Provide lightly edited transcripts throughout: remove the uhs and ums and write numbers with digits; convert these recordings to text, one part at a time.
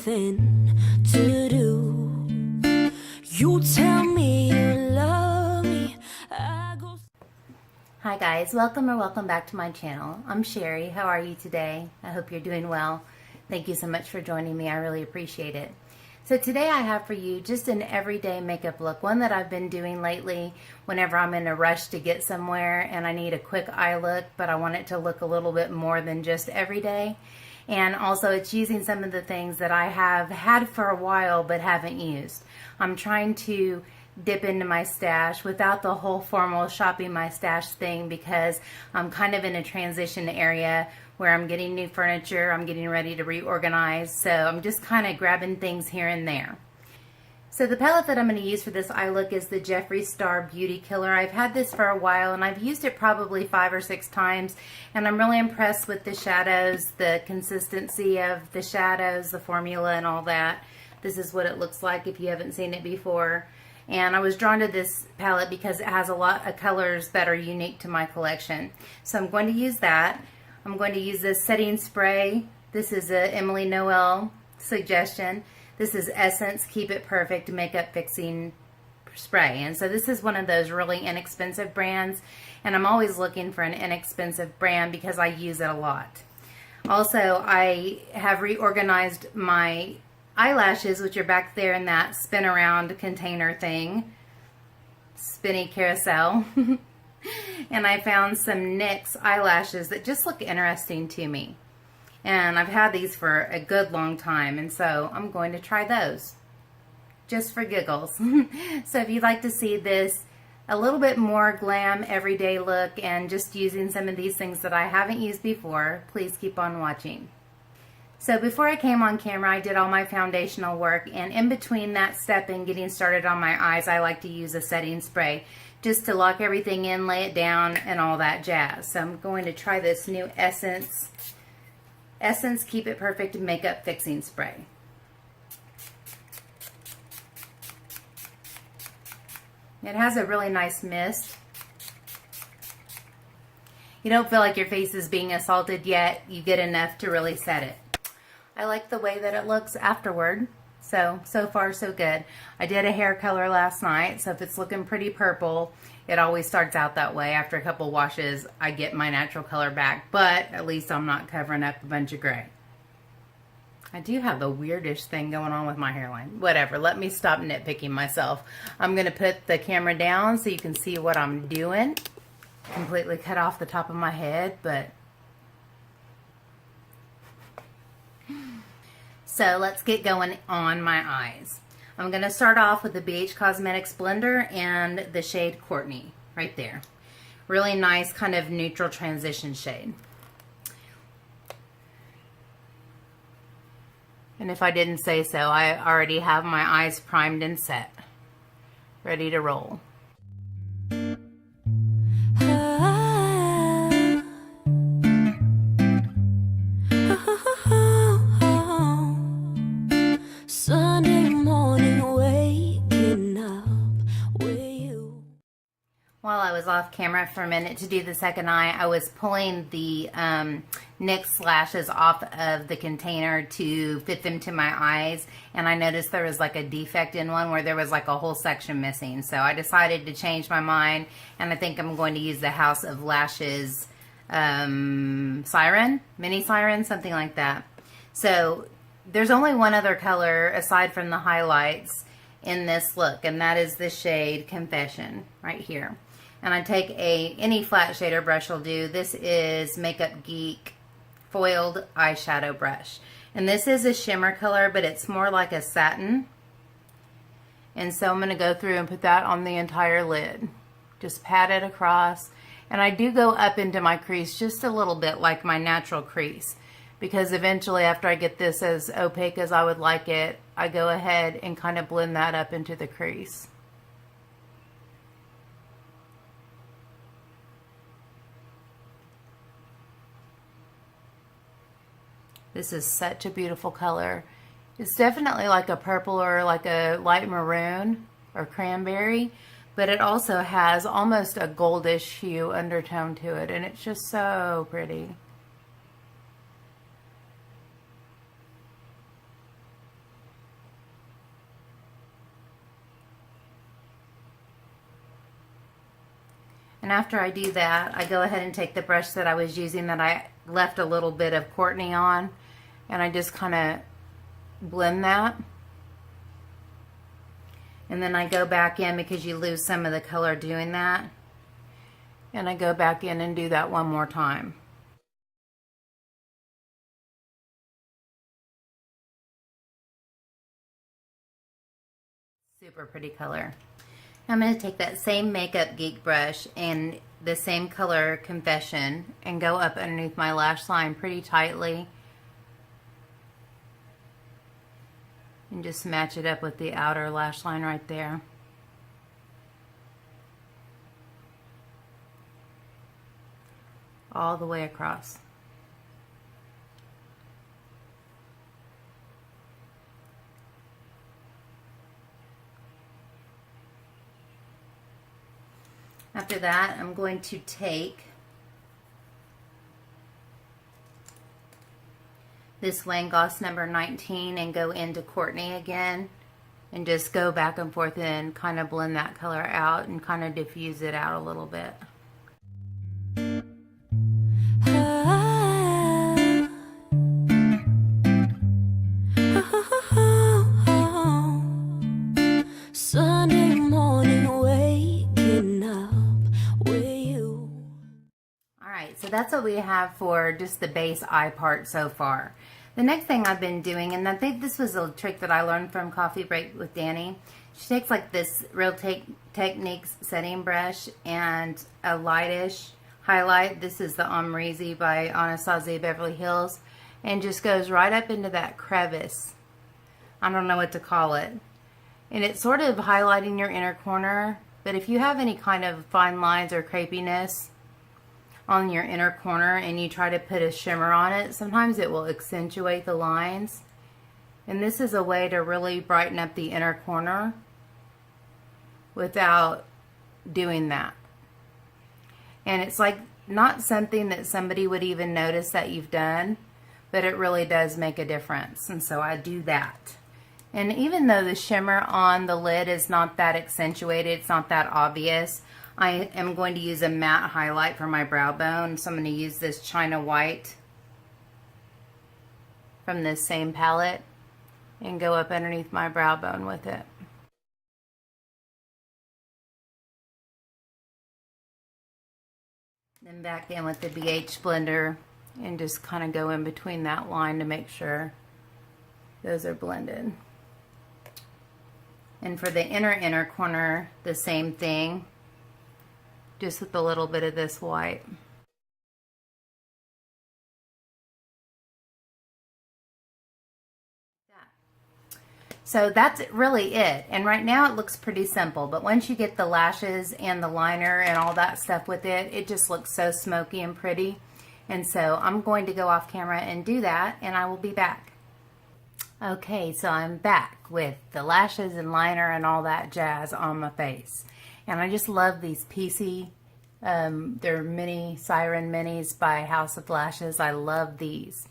nothing to do. You tell me you love me. Hi guys, welcome or welcome back to my channel. I'm Sherry. How are you today? I hope you're doing well. Thank you so much for joining me. I really appreciate it. So today I have for you just an everyday makeup look, one that I've been doing lately whenever I'm in a rush to get somewhere and I need a quick eye look, but I want it to look a little bit more than just everyday. And also it's using some of the things that I have had for a while but haven't used. I'm trying to dip into my stash without the whole formal shopping my stash thing because I'm kind of in a transition area where I'm getting new furniture, I'm getting ready to reorganize, so I'm just kind of grabbing things here and there. So the palette that I'm going to use for this eye look is the Jeffree Star Beauty Killer. I've had this for a while and I've used it probably 5 or 6 times, and I'm really impressed with the shadows, the consistency of the shadows, the formula and all that. This is what it looks like if you haven't seen it before. And I was drawn to this palette because it has a lot of colors that are unique to my collection. So I'm going to use that. I'm going to use this setting spray. This is a Emily Noel suggestion. This is Essence Keep It Perfect Makeup Fixing Spray. And so this is one of those really inexpensive brands. And I'm always looking for an inexpensive brand because I use it a lot. Also, I have reorganized my eyelashes, which are back there in that spin around container thing, spinny carousel. And I found some NYX eyelashes that just look interesting to me, and I've had these for a good long time, and so I'm going to try those just for giggles. So if you'd like to see this a little bit more glam everyday look and just using some of these things that I haven't used before, please keep on watching. So before I came on camera, I did all my foundational work, and in between that step and getting started on my eyes, I like to use a setting spray just to lock everything in, lay it down, and all that jazz. So I'm going to try this new Essence Keep It Perfect Makeup Fixing Spray. It has a really nice mist. You don't feel like your face is being assaulted yet. You get enough to really set it. I like the way that it looks afterward. So far so good. I did a hair color last night, so if it's looking pretty purple, it always starts out that way. After a couple washes, I get my natural color back, but at least I'm not covering up a bunch of gray. I do have the weirdest thing going on with my hairline. Whatever, let me stop nitpicking myself. I'm going to put the camera down so you can see what I'm doing. Completely cut off the top of my head, but so let's get going on my eyes. I'm going to start off with the BH Cosmetics blender and the shade Courtney right there. Really nice kind of neutral transition shade. And if I didn't say so, I already have my eyes primed and set, ready to roll. Sunday morning waking up with you. While I was off camera for a minute to do the second eye, I was pulling the NYX lashes off of the container to fit them to my eyes, and I noticed there was like a defect in one where there was like a whole section missing. So I decided to change my mind, and I think I'm going to use the House of Lashes Siren, Mini Siren, something like that. So there's only one other color aside from the highlights in this look, and that is the shade Confession right here. And I take any flat shader brush will do. This is Makeup Geek foiled eyeshadow brush, and this is a shimmer color, but it's more like a satin. And so I'm going to go through and put that on the entire lid. Just pat it across, and I do go up into my crease just a little bit, like my natural crease, because eventually after I get this as opaque as I would like it, I go ahead and kind of blend that up into the crease. This is such a beautiful color. It's definitely like a purple or like a light maroon or cranberry, but it also has almost a goldish hue undertone to it, and it's just so pretty. after I do that, I go ahead and take the brush that I was using that I left a little bit of Courtney on, and I just kind of blend that. And then I go back in because you lose some of the color doing that. And I go back in and do that one more time. Super pretty color. I'm going to take that same Makeup Geek brush and the same color Confession and go up underneath my lash line pretty tightly. And just match it up with the outer lash line right there. All the way across. After that, I'm going to take this Wayne Goss number 19 and go into Courtney again and just go back and forth and kind of blend that color out and kind of diffuse it out a little bit. Sunday morning waking up with you. Alright, so that's what we have for just the base eye part so far. The next thing I've been doing, and I think this was a trick that I learned from Coffee Break with Danny. She takes like this Real Techniques setting brush and a lightish highlight. This is the Amrezy by Anastasia Beverly Hills, and just goes right up into that crevice. I don't know what to call it. And it's sort of highlighting your inner corner, but if you have any kind of fine lines or crepiness on your inner corner and you try to put a shimmer on it, sometimes it will accentuate the lines. And this is a way to really brighten up the inner corner without doing that. And it's like not something that somebody would even notice that you've done, but it really does make a difference. And so I do that. And even though the shimmer on the lid is not that accentuated, it's not that obvious, I am going to use a matte highlight for my brow bone. So I'm going to use this China White from this same palette and go up underneath my brow bone with it. Then back in with the BH blender and just kind of go in between that line to make sure those are blended. And for the inner corner, the same thing, just with a little bit of this white. So that's really it. And right now it looks pretty simple, but once you get the lashes and the liner and all that stuff with it, it just looks so smoky and pretty. And so I'm going to go off camera and do that, and I will be back. Okay, so I'm back with the lashes and liner and all that jazz on my face. And I just love these Piecey, they're mini Siren Minis by House of Lashes. I love these.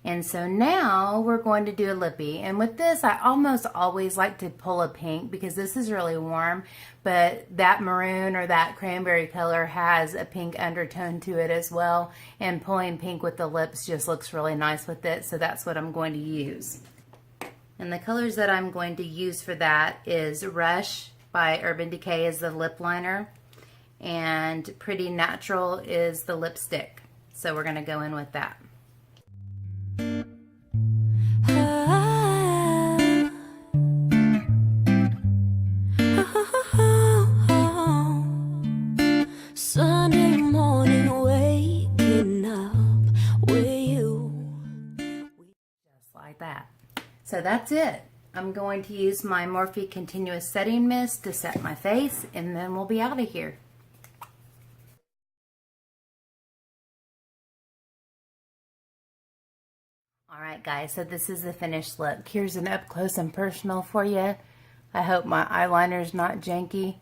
And so now we're going to do a lippy. And with this, I almost always like to pull a pink because this is really warm, but that maroon or that cranberry color has a pink undertone to it as well. And pulling pink with the lips just looks really nice with it. So that's what I'm going to use. And the colors that I'm going to use for that is Rush by Urban Decay is the lip liner, and Pretty Natural is the lipstick. So we're going to go in with that. Sunday morning waking up with you. Just like that. So that's it. I'm going to use my Morphe Continuous Setting Mist to set my face, and then we'll be out of here. Alright guys, so this is the finished look. Here's an up close and personal for you. I hope my eyeliner's not janky.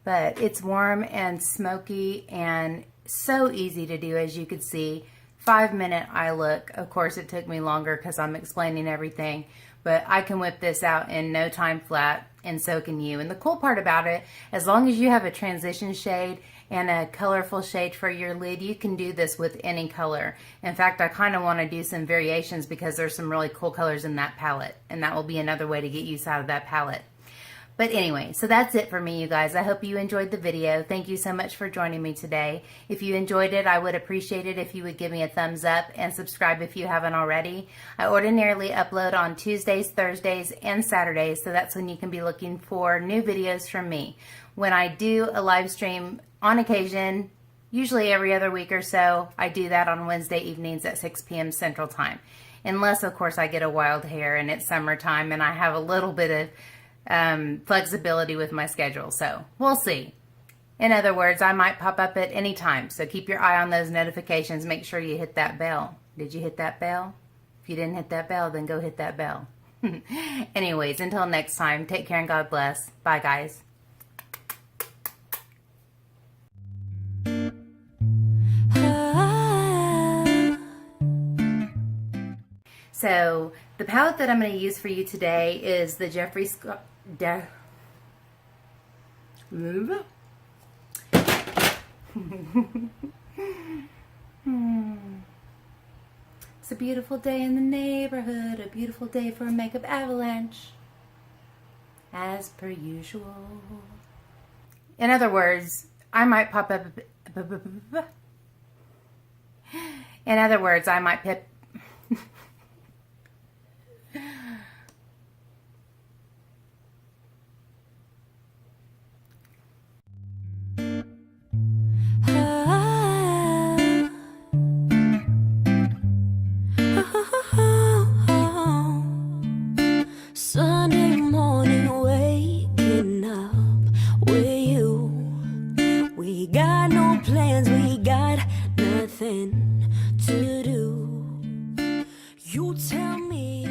But it's warm and smoky and so easy to do, as you could see. 5-minute eye look. Of course, it took me longer because I'm explaining everything. but I can whip this out in no time flat, and so can you. And the cool part about it, as long as you have a transition shade and a colorful shade for your lid, you can do this with any color. In fact, I kind of want to do some variations because there's some really cool colors in that palette, and that will be another way to get use out of that palette. But anyway, so that's it for me, you guys. I hope you enjoyed the video. Thank you so much for joining me today. If you enjoyed it, I would appreciate it if you would give me a thumbs up and subscribe if you haven't already. I ordinarily upload on Tuesdays, Thursdays, and Saturdays, so that's when you can be looking for new videos from me. When I do a live stream on occasion, usually every other week or so, I do that on Wednesday evenings at 6 p.m. Central Time. Unless, of course, I get a wild hair and it's summertime and I have a little bit of flexibility with my schedule, so we'll see. In other words, I might pop up at any time, so keep your eye on those notifications. Make sure you hit that bell. Did you hit that bell? If you didn't hit that bell, then go hit that bell. Anyways, until next time, take care and God bless. Bye, guys. So the palette that I'm going to use for you today is the Jeffree It's a beautiful day in the neighborhood, a beautiful day for a makeup avalanche, as per usual. In other words, I might pop up. In other words, I might pip. Sunday morning, waking up with you. We got no plans, we got nothing to do. You tell me